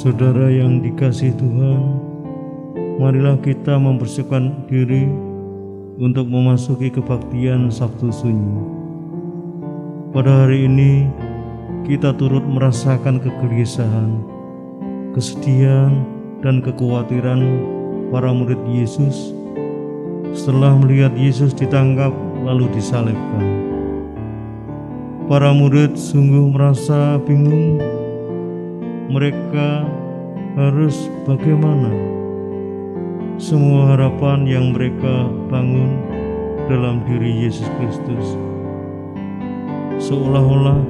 Saudara yang dikasihi Tuhan, marilah kita mempersiapkan diri untuk memasuki kebaktian Sabtu Sunyi. Pada hari ini, kita turut merasakan kegelisahan, kesedihan, dan kekhawatiran para murid Yesus setelah melihat Yesus ditangkap lalu disalibkan. Para murid sungguh merasa bingung. Mereka harus bagaimana? Semua harapan yang mereka bangun dalam diri Yesus Kristus seolah-olah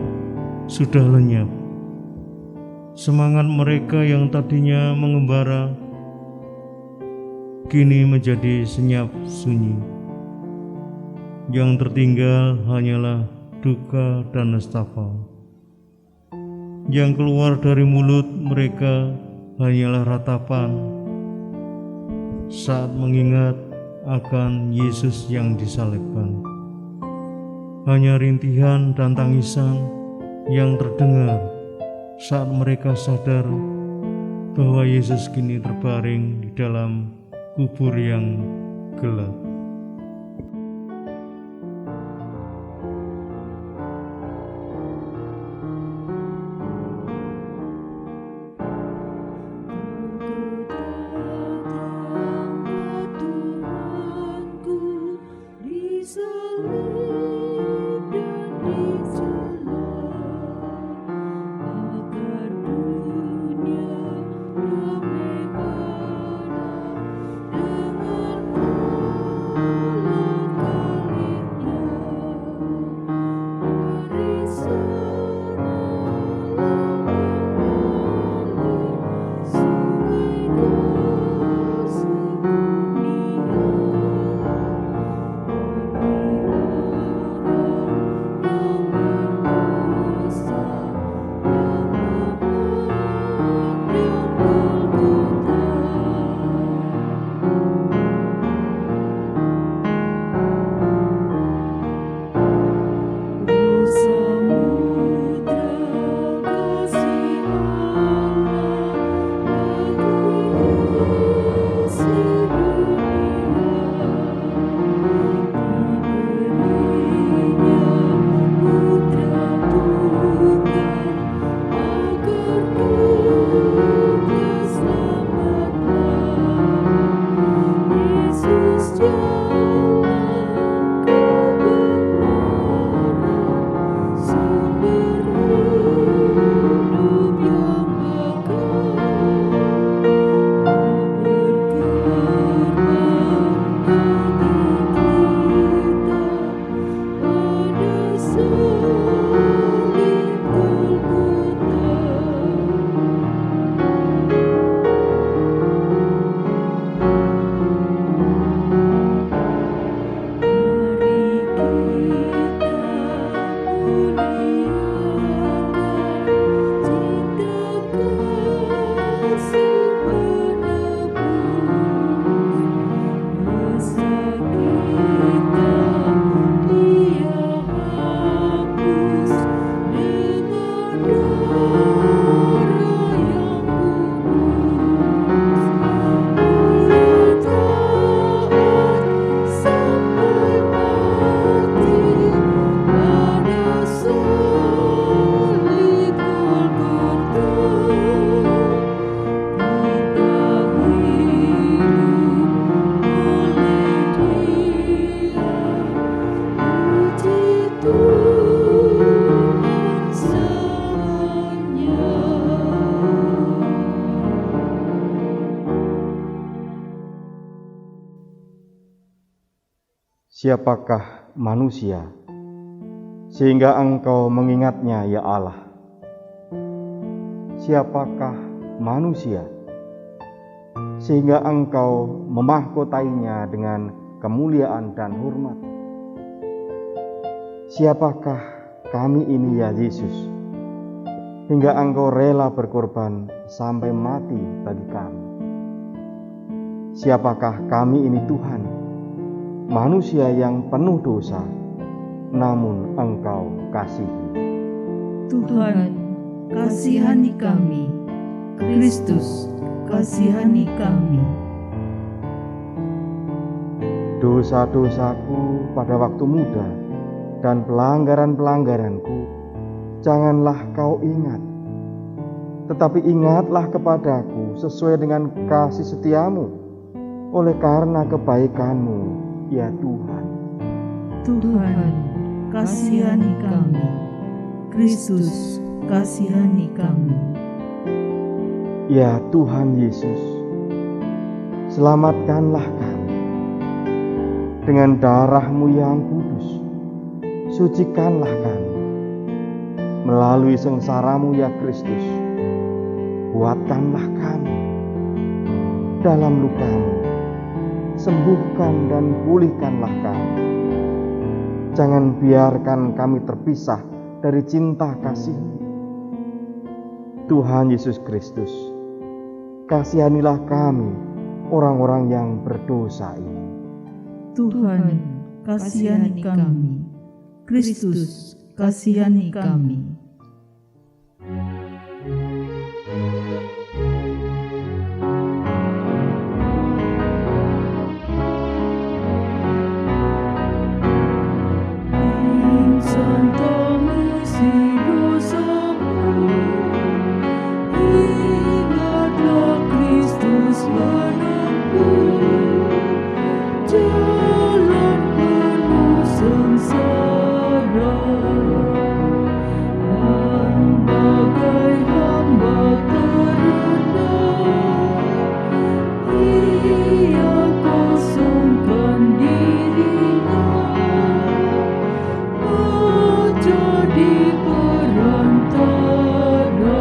sudah lenyap. Semangat mereka yang tadinya mengembara kini menjadi senyap sunyi. Yang tertinggal hanyalah duka dan nestapa. Yang keluar dari mulut mereka hanyalah ratapan saat mengingat akan Yesus yang disalibkan. Hanya rintihan dan tangisan yang terdengar saat mereka sadar bahwa Yesus kini terbaring di dalam kubur yang gelap. Siapakah manusia sehingga Engkau mengingatnya, ya Allah? Siapakah manusia sehingga Engkau memahkotainya dengan kemuliaan dan hormat? Siapakah kami ini, ya Yesus, hingga Engkau rela berkorban sampai mati bagi kami? Siapakah kami ini, Tuhan, manusia yang penuh dosa, namun Engkau kasihi. Tuhan, kasihani kami. Kristus, kasihani kami. Dosa-dosaku pada waktu muda dan pelanggaran-pelanggaranku janganlah kau ingat, tetapi ingatlah kepadaku sesuai dengan kasih setiamu, oleh karena kebaikanmu, ya Tuhan. Tuhan, kasihani kami. Kristus, kasihani kami. Ya Tuhan Yesus, selamatkanlah kami. Dengan darah-Mu yang kudus, sucikanlah kami. Melalui sengsara-Mu ya Kristus, kuatkanlah kami. Dalam luka-Mu, sembuhkan dan pulihkanlah kami. Jangan biarkan kami terpisah dari cinta kasih-Mu. Tuhan Yesus Kristus, kasihanilah kami, orang-orang yang berdosa ini. Tuhan, kasihani kami. Kristus, kasihani kami. Insan mengisi dosamu, ingatlah Kristus menempuh jalan penuh sengsara, dan bagai hamba terendah, ia kosongkan dirinya menjadi perantara yang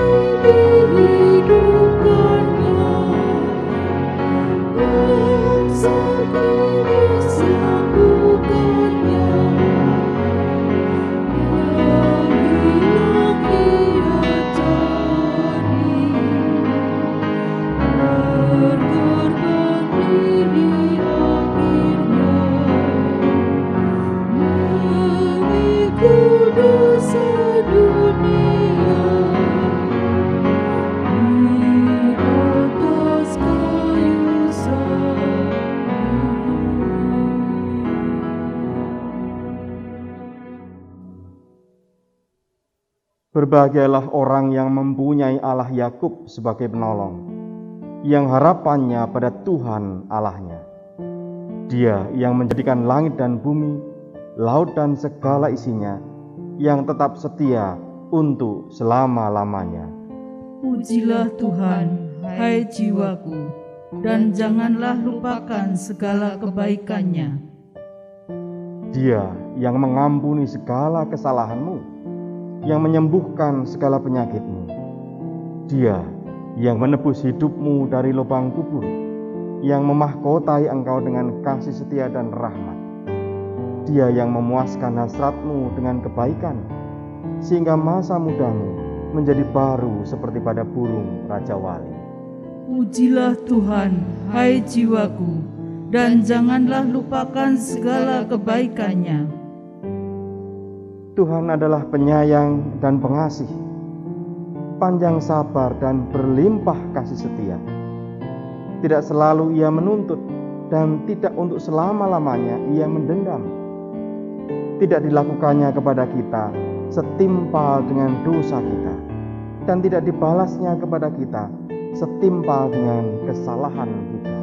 mati dihidupkannya, yang sakit disembuhkannya, yang hilang ia cari, berkorban diri akhirnya, memikul dosa dunia di atas kayu salib. Berbahagialah orang yang mempunyai Allah Yakub sebagai penolong, yang harapannya pada Tuhan Allahnya. Dia yang menjadikan langit dan bumi, laut dan segala isinya, yang tetap setia untuk selama-lamanya. Pujilah Tuhan, hai jiwaku, dan janganlah lupakan segala kebaikannya. Dia yang mengampuni segala kesalahanmu, yang menyembuhkan segala penyakitmu. Dia yang menebus hidupmu dari lubang kubur, yang memahkotai engkau dengan kasih setia dan rahmat. Dia yang memuaskan hasratmu dengan kebaikan, sehingga masa mudamu menjadi baru seperti pada burung Raja Wali. Pujilah Tuhan, hai jiwaku, dan janganlah lupakan segala kebaikannya. Tuhan adalah penyayang dan pengasih, panjang sabar dan berlimpah kasih setia. Tidak selalu ia menuntut, dan tidak untuk selama-lamanya ia mendendam. Tidak dilakukannya kepada kita setimpal dengan dosa kita, dan tidak dibalasnya kepada kita setimpal dengan kesalahan kita.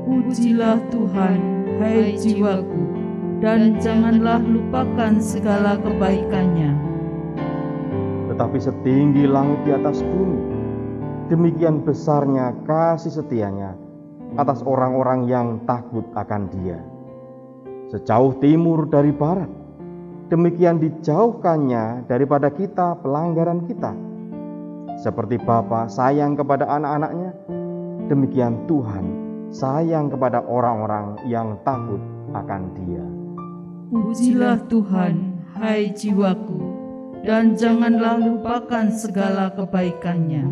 Pujilah Tuhan, hai jiwaku, dan janganlah lupakan segala kebaikannya. Tetapi setinggi langit di atas bumi, demikian besarnya kasih setianya atas orang-orang yang takut akan Dia. Sejauh timur dari barat, demikian dijauhkannya daripada kita pelanggaran kita. Seperti Bapa sayang kepada anak-anaknya, demikian Tuhan sayang kepada orang-orang yang takut akan Dia. Pujilah Tuhan, hai jiwaku, dan janganlah lupakan segala kebaikannya.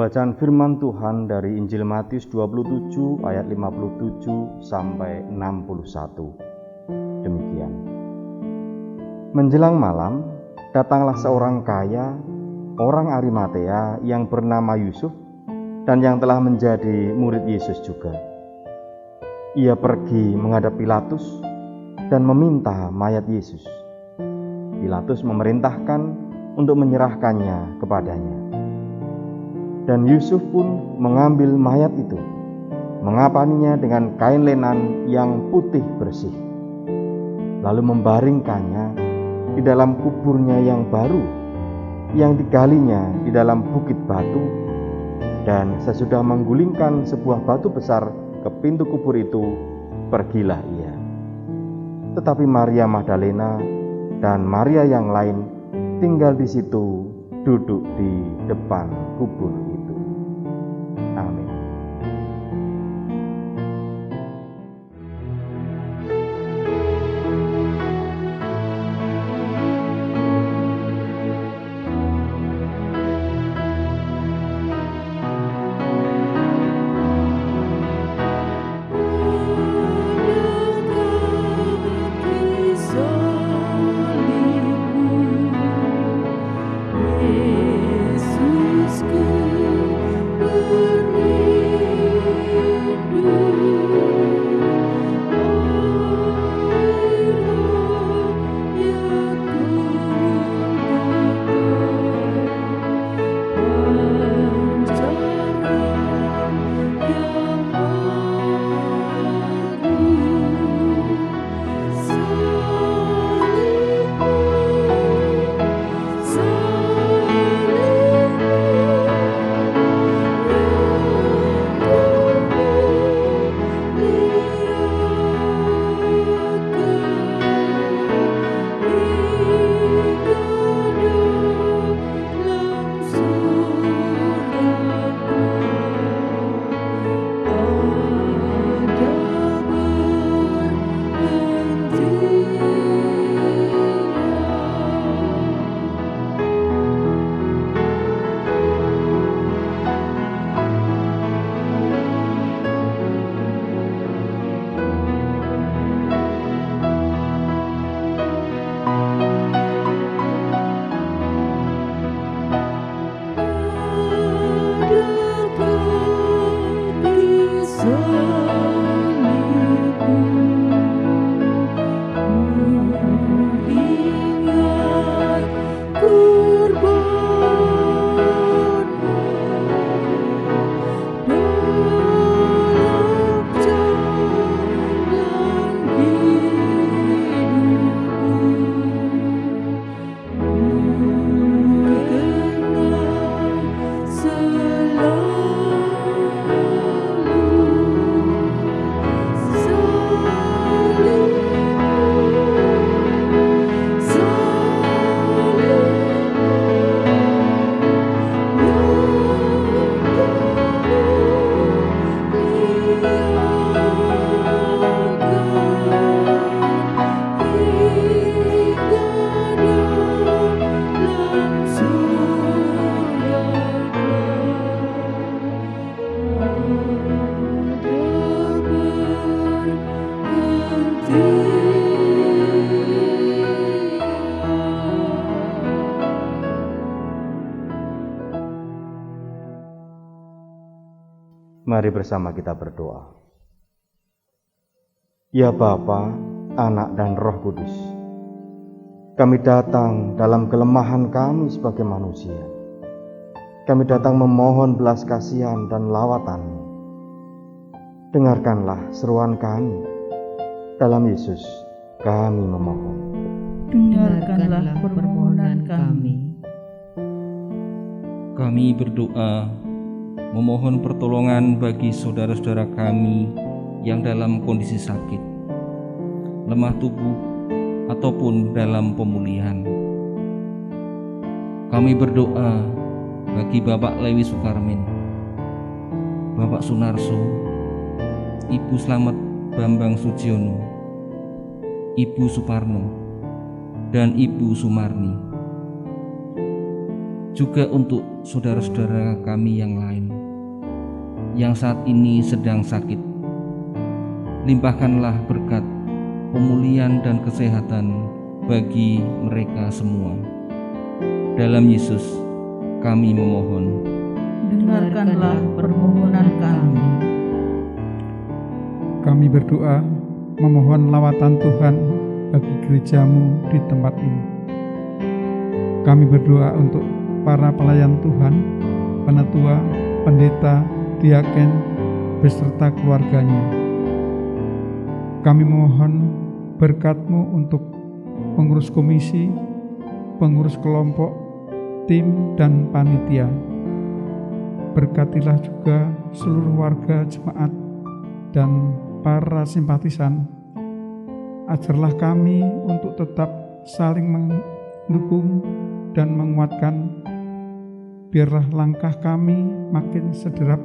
Pembacaan firman Tuhan dari Injil Matius 27 ayat 57 sampai 61. Demikian. Menjelang malam, datanglah seorang kaya, orang Arimatea yang bernama Yusuf dan yang telah menjadi murid Yesus juga. Ia pergi menghadap Pilatus dan meminta mayat Yesus. Pilatus memerintahkan untuk menyerahkannya kepadanya. Dan Yusuf pun mengambil mayat itu, mengapaninya dengan kain lenan yang putih bersih, lalu membaringkannya di dalam kuburnya yang baru, yang digalinya di dalam bukit batu. Dan sesudah menggulingkan sebuah batu besar ke pintu kubur itu, pergilah ia. Tetapi Maria Magdalena dan Maria yang lain tinggal di situ, duduk di depan kubur itu. Amin. Mari bersama kita berdoa. Ya Bapa, Anak dan Roh Kudus, kami datang dalam kelemahan kami sebagai manusia. Kami datang memohon belas kasihan dan lawatan-Mu. Dengarkanlah seruan kami. Dalam Yesus kami memohon. Dengarkanlah permohonan kami. Kami berdoa memohon pertolongan bagi saudara-saudara kami yang dalam kondisi sakit, lemah tubuh, ataupun dalam pemulihan. Kami berdoa bagi Bapak Lewi Sukarmin, Bapak Sunarso, Ibu Slamet Bambang Sujiono, Ibu Suparno, dan Ibu Sumarni. juga untuk saudara-saudara kami yang lain yang saat ini sedang sakit. Limpahkanlah berkat pemulihan dan kesehatan bagi mereka semua. Dalam Yesus kami memohon. Dengarkanlah permohonan kami. Kami berdoa memohon lawatan Tuhan bagi gerejamu di tempat ini. Kami berdoa untuk para pelayan Tuhan, penatua, pendeta, diaken, beserta keluarganya. Kami memohon berkat-Mu untuk pengurus komisi, pengurus kelompok, tim, dan panitia. Berkatilah juga seluruh warga jemaat dan para simpatisan. Ajarlah kami untuk tetap saling mendukung dan menguatkan. Biarlah langkah kami makin sederap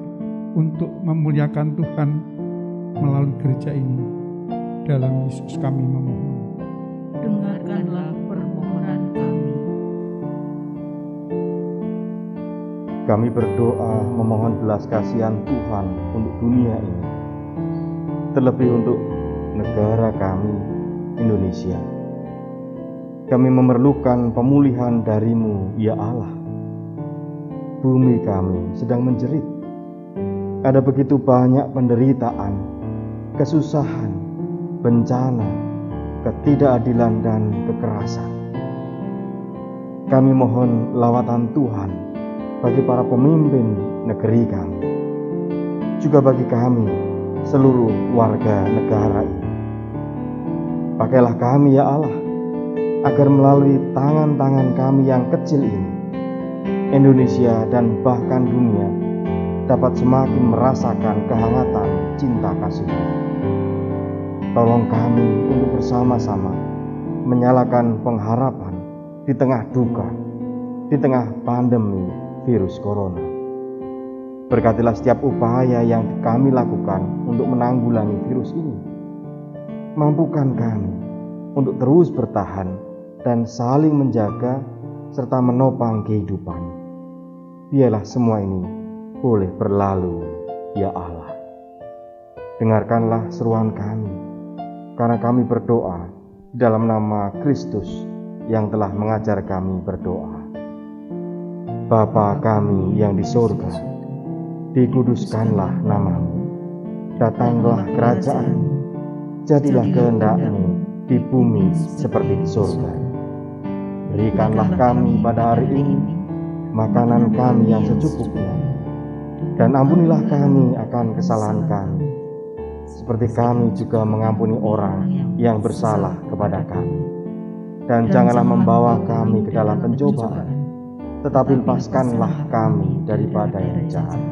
untuk memuliakan Tuhan melalui gereja ini. Dalam Yesus kami memohon. Dengarkanlah permohonan kami. Kami berdoa memohon belas kasihan Tuhan untuk dunia ini, terlebih untuk negara kami, Indonesia. Kami memerlukan pemulihan dari-Mu, ya Allah. Bumi kami sedang menjerit. Ada begitu banyak penderitaan, kesusahan, bencana, ketidakadilan, dan kekerasan. Kami mohon lawatan Tuhan bagi para pemimpin negeri kami, juga bagi kami, seluruh warga negara ini. Pakailah kami, ya Allah, agar melalui tangan-tangan kami yang kecil ini, Indonesia dan bahkan dunia dapat semakin merasakan kehangatan cinta kasih-Mu. Tolong kami untuk bersama-sama menyalakan pengharapan di tengah duka, di tengah pandemi virus corona. Berkatilah setiap upaya yang kami lakukan untuk menanggulangi virus ini. Mampukan kami untuk terus bertahan dan saling menjaga serta menopang kehidupan. Biarlah semua ini boleh berlalu, ya Allah. Dengarkanlah seruan kami, karena kami berdoa di dalam nama Kristus yang telah mengajar kami berdoa. Bapa kami yang di surga, dikuduskanlah nama-Mu, datanglah kerajaan-Mu, jadilah kehendak-Mu di bumi seperti di surga. Berikanlah kami pada hari ini makanan kami yang secukupnya, dan ampunilah kami akan kesalahan kami, seperti kami juga mengampuni orang yang bersalah kepada kami. Dan janganlah membawa kami ke dalam pencobaan, tetapi lepaskanlah kami daripada yang jahat.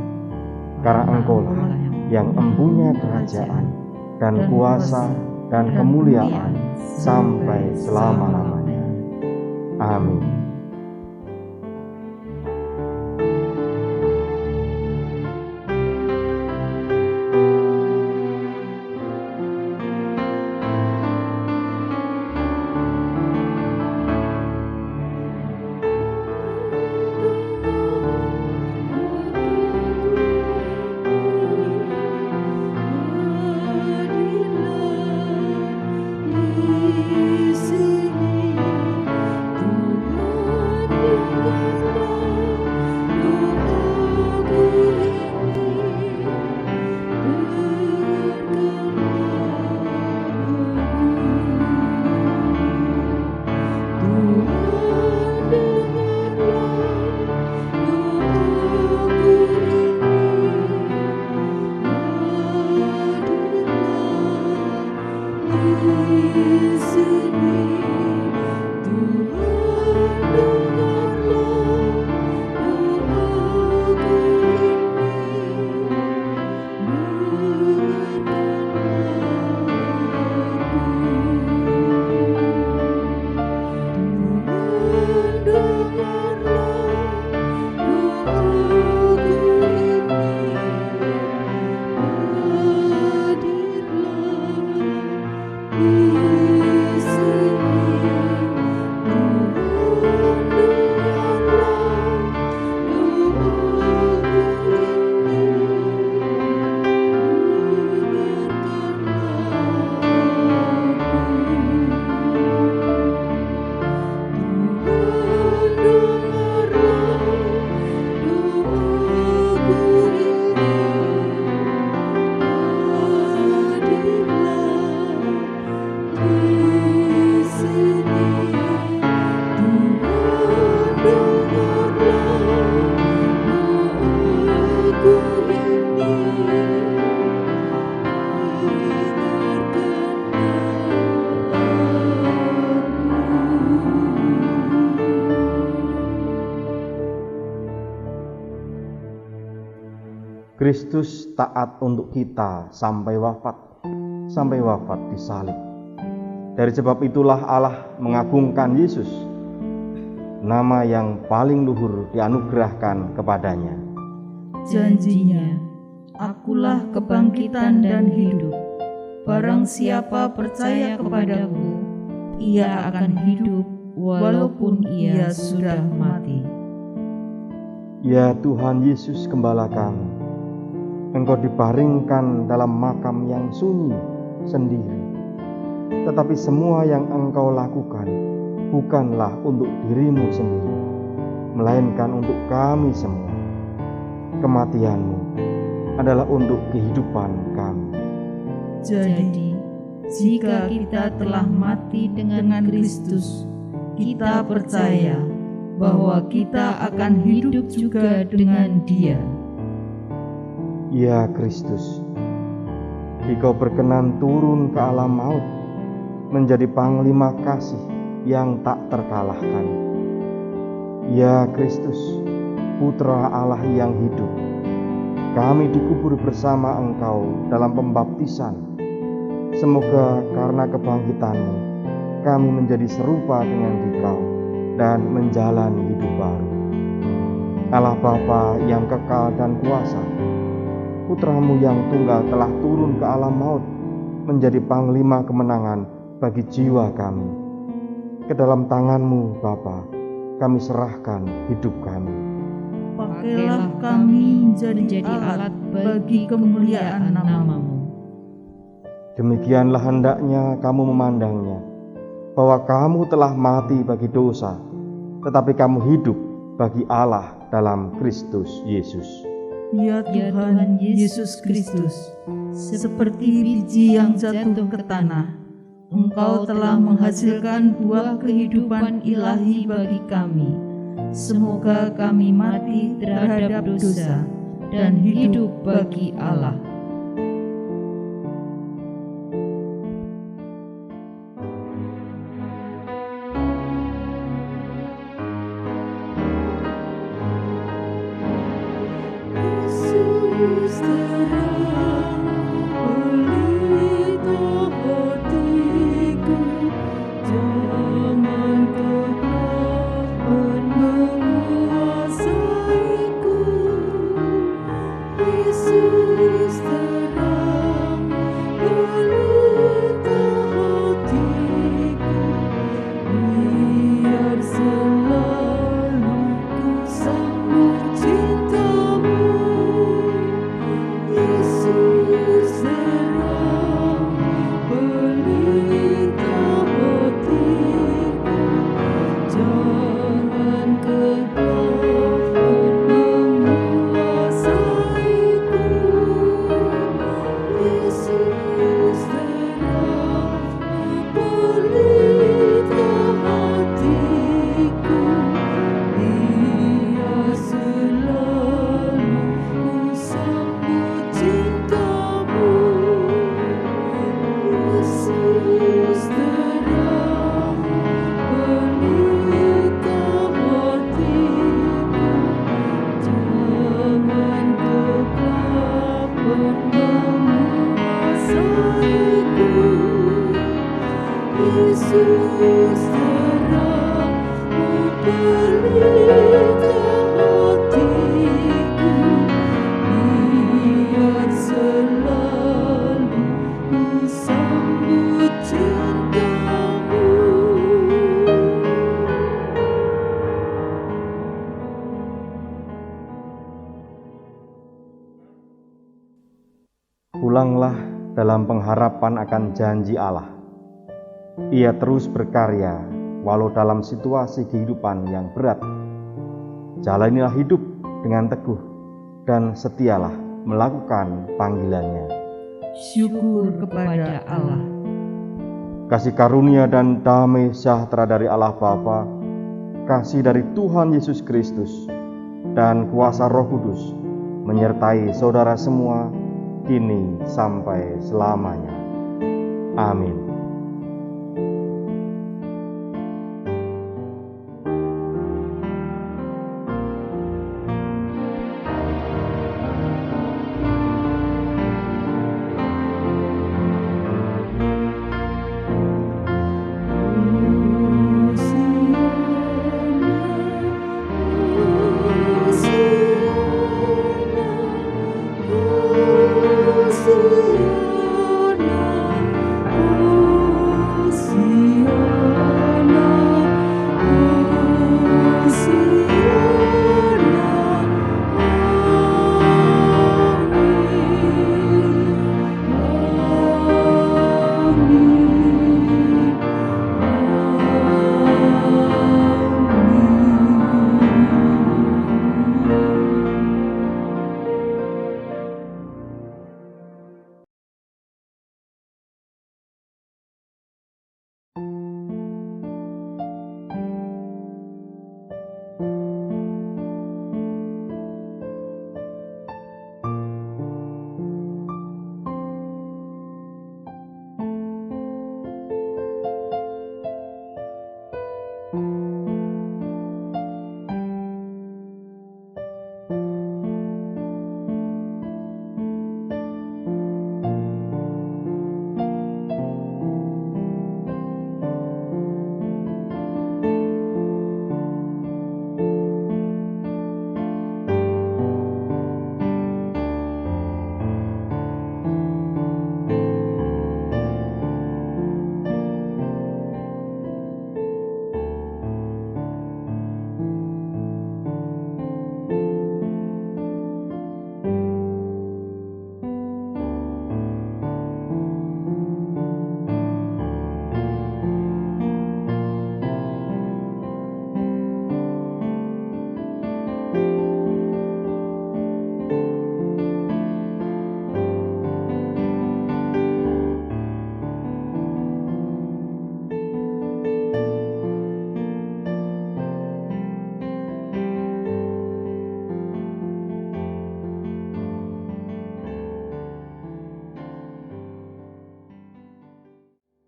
Karena Engkau-lah yang empunya kerajaan dan kuasa dan kemuliaan sampai selama-lamanya. Amin. Kristus taat untuk kita sampai wafat di salib. Dari sebab itulah Allah mengagungkan Yesus, nama yang paling luhur dianugerahkan kepadanya. Janjinya, akulah kebangkitan dan hidup. Barang siapa percaya kepadaku, ia akan hidup walaupun ia sudah mati. Ya Tuhan Yesus Gembala kami, Engkau dibaringkan dalam makam yang sunyi sendiri. Tetapi semua yang Engkau lakukan bukanlah untuk dirimu sendiri, melainkan untuk kami semua. Kematian-Mu adalah untuk kehidupan kami. Jadi, jika kita telah mati dengan Kristus, kita percaya bahwa kita akan hidup juga dengan Dia. Ya Kristus, Engkau berkenan turun ke alam maut, menjadi panglima kasih yang tak terkalahkan. Ya Kristus, Putra Allah yang hidup, kami dikubur bersama Engkau dalam pembaptisan. Semoga karena kebangkitan-Mu, kami menjadi serupa dengan Dikau dan menjalani hidup baru. Allah Bapa yang kekal dan kuasa, Putra-Mu yang tunggal telah turun ke alam maut, menjadi panglima kemenangan bagi jiwa kami. Ke dalam tangan-Mu Bapa, kami serahkan hidup kami. Pakailah kami menjadi alat bagi kemuliaan nama-Mu. Demikianlah hendaknya kamu memandangnya, bahwa kamu telah mati bagi dosa, tetapi kamu hidup bagi Allah dalam Kristus Yesus. Ya Tuhan Yesus Kristus, seperti biji yang jatuh ke tanah, Engkau telah menghasilkan buah kehidupan ilahi bagi kami. Semoga kami mati terhadap dosa dan hidup bagi Allah. Yesus terang pelita hatiku, jangan kegelapan menguasaiku. Yesus terang pelita hatiku, biar selalu ku sambut cinta-Mu. Yesus terang pelita hatiku, jangan kegelapan menguasaiku. Yesus terang pelita hatiku, biar selalu ku sambut cinta-Mu. Yesus terang pelita hatiku, jangan kegelapan menguasaiku. Yesus terang pelita hatiku, biar selalu ku sambut cinta-Mu. Pulanglah dalam pengharapan akan janji Allah. Ia terus berkarya walau dalam situasi kehidupan yang berat. Jalanilah hidup dengan teguh dan setialah melakukan panggilannya. Syukur kepada Allah. Kasih karunia dan damai sejahtera dari Allah Bapa, kasih dari Tuhan Yesus Kristus, dan kuasa Roh Kudus menyertai saudara semua kini sampai selamanya. Amin.